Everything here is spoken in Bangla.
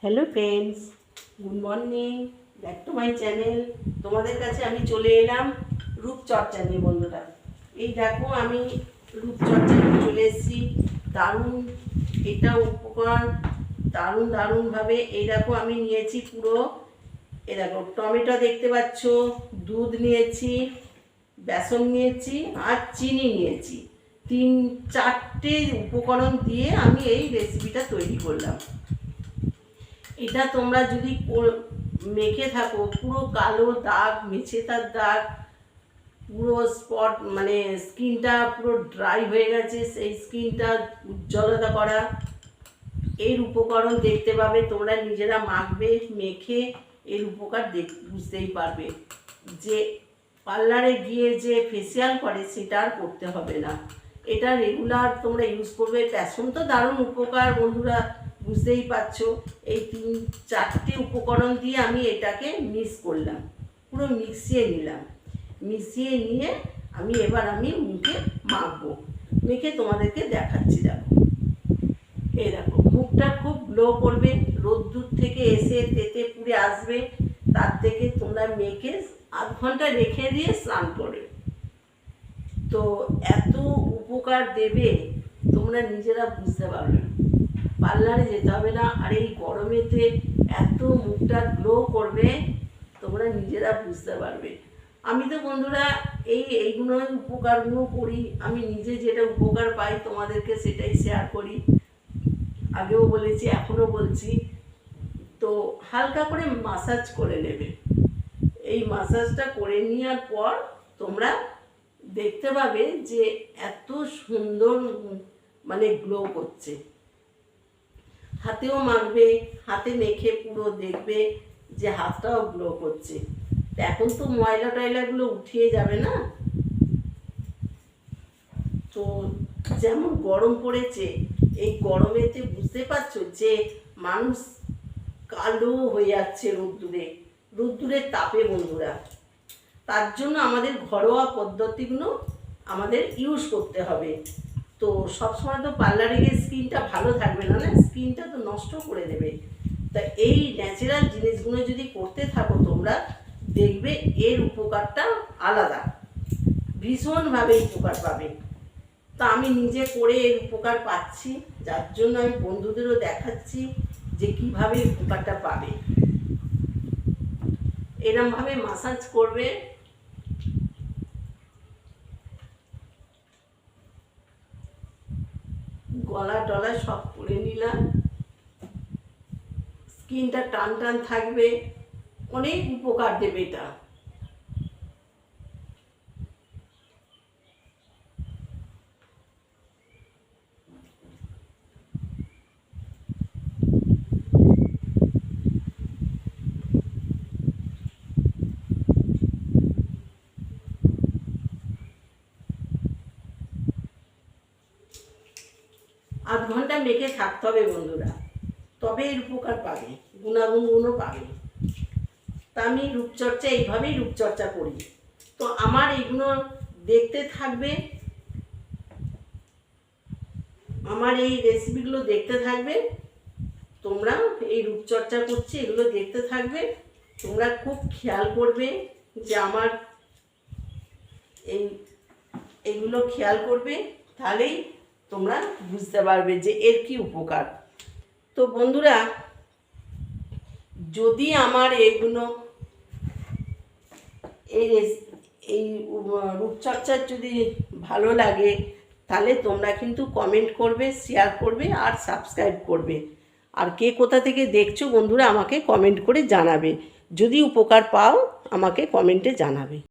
Hello friends, good morning, back to my channel. তোমাদের কাছে আমি চলে এলাম রূপচর্চা নিয়ে বন্ধুরা। এই দেখো আমি রূপচর্চা চলে এসেছি। দারুণ এটা উপকার, দারুণভাবে। এই দেখো আমি নিয়েছি পুরো, এই দেখো টমেটো দেখতে পাচ্ছ, দুধ নিয়েছি, বেসন নিয়েছি আর চিনি নিয়েছি। 3-4টে উপকরণ দিয়ে আমি এই রেসিপিটা তৈরি করলাম। এটা তোমরা যদি মেখে থাকো, পুরো কালো দাগ, মেছেতার দাগ, পুরো স্পট মানে স্কিনটা পুরো ড্রাই হয়ে গেছে, সেই স্কিনটা উজ্জ্বলতা করা এর উপকরণ দেখতে পাবে। তোমরা নিজেরা মাখবে, মেখে এর উপকার বুঝতেই পারবে যে পার্লারে গিয়ে যে ফেসিয়াল করে সেটা আর করতে হবে না। এটা রেগুলার তোমরা ইউজ করবে। বেসন তো দারুণ উপকার বন্ধুরা, বুঝতেই পারছো। এই 3-4টে উপকরণ দিয়ে আমি এটাকে মিক্স করলাম, পুরো মিশিয়ে নিলাম। মিশিয়ে নিয়ে এবার আমি মুখে মাখবো, মেখে তোমাদেরকে দেখাচ্ছি। দেখো এই দেখো মুখটা খুব গ্লো করবে, রোদ্দুর থেকে এসে তেতে পুড়ে আসবে। তার থেকে তোমরা মেখে আধ ঘন্টা রেখে দিয়ে স্নান করবে, তো এত উপকার দেবে তোমরা নিজেরা বুঝতে পারবে। পার্লারে যেতে হবে না, আর এই গরমেতে এত মুখটা গ্লো করবে তোমরা নিজেরা বুঝতে পারবে। আমি তো বন্ধুরা এইগুলো উপকারগুলো করি, আমি নিজে যেটা উপকার পাই তোমাদেরকে সেটাই শেয়ার করি। আগেও বলেছি, এখনও বলছি। তো হালকা করে মাসাজ করে নেবে। এই মাসাজটা করে নেওয়ার পর তোমরা দেখতে পাবে যে এত সুন্দর মানে গ্লো করছে। হাতেও মাখবে, হাতে মেখে পুরো দেখবে যে হাতটাও গ্লো করছে। এখন তো ময়লা টয়লাগুলো উঠিয়ে যাবে না, তো যেমন গরম পড়েছে, এই গরমেতে বুঝতে পারছো যে মানুষ কালো হয়ে যাচ্ছে রোদ্দুরের তাপে বন্ধুরা। তার জন্য আমাদের ঘরোয়া পদ্ধতিগুলো আমাদের ইউজ করতে হবে। তো সবসময় তো পার্লারে গিয়ে স্কিনটা ভালো থাকবে না, স্কিনটা তো নষ্ট করে দেবে। তা এই ন্যাচারাল জিনিসগুলো যদি করতে থাকো তোমরা, দেখবে এর উপকারটা আলাদা, ভীষণভাবে উপকার পাবে। তা আমি নিজে করে এর উপকার পাচ্ছি, যার জন্য আমি বন্ধুদেরও দেখাচ্ছি যে কিভাবে উপকারটা পাবে। এরমভাবে মাসাজ করবে। গলা টলা সব করে নিলাম, স্কিনটা টান থাকবে, অনেক উপকার দেবে এটা। আধ ঘন্টা মেখে থাকতে হবে বন্ধুরা, তবে এর উপকার পাবে, গুণাগুণগুলো পাবে। তা আমি রূপচর্চা এইভাবেই রূপচর্চা করি। তো আমার এগুলো দেখতে থাকবে, আমার এই রেসিপিগুলো দেখতে থাকবে তোমরা। এই রূপচর্চা করছি, এগুলো দেখতে থাকবে তোমরা। খুব খেয়াল করবে যে আমার এইগুলো খেয়াল করবে, তাহলেই তোমরা বুঝতে পারবে যে এর কি উপকার। তো বন্ধুরা, যদি আমার এইগুলো এই রূপচর্চার যদি ভালো লাগে, তাহলে তোমরা কিন্তু কমেন্ট করবে, শেয়ার করবে আর সাবস্ক্রাইব করবে। আর কে কোথা থেকে দেখছো বন্ধুরা আমাকে কমেন্ট করে জানাবে। যদি উপকার পাও আমাকে কমেন্টে জানাবে।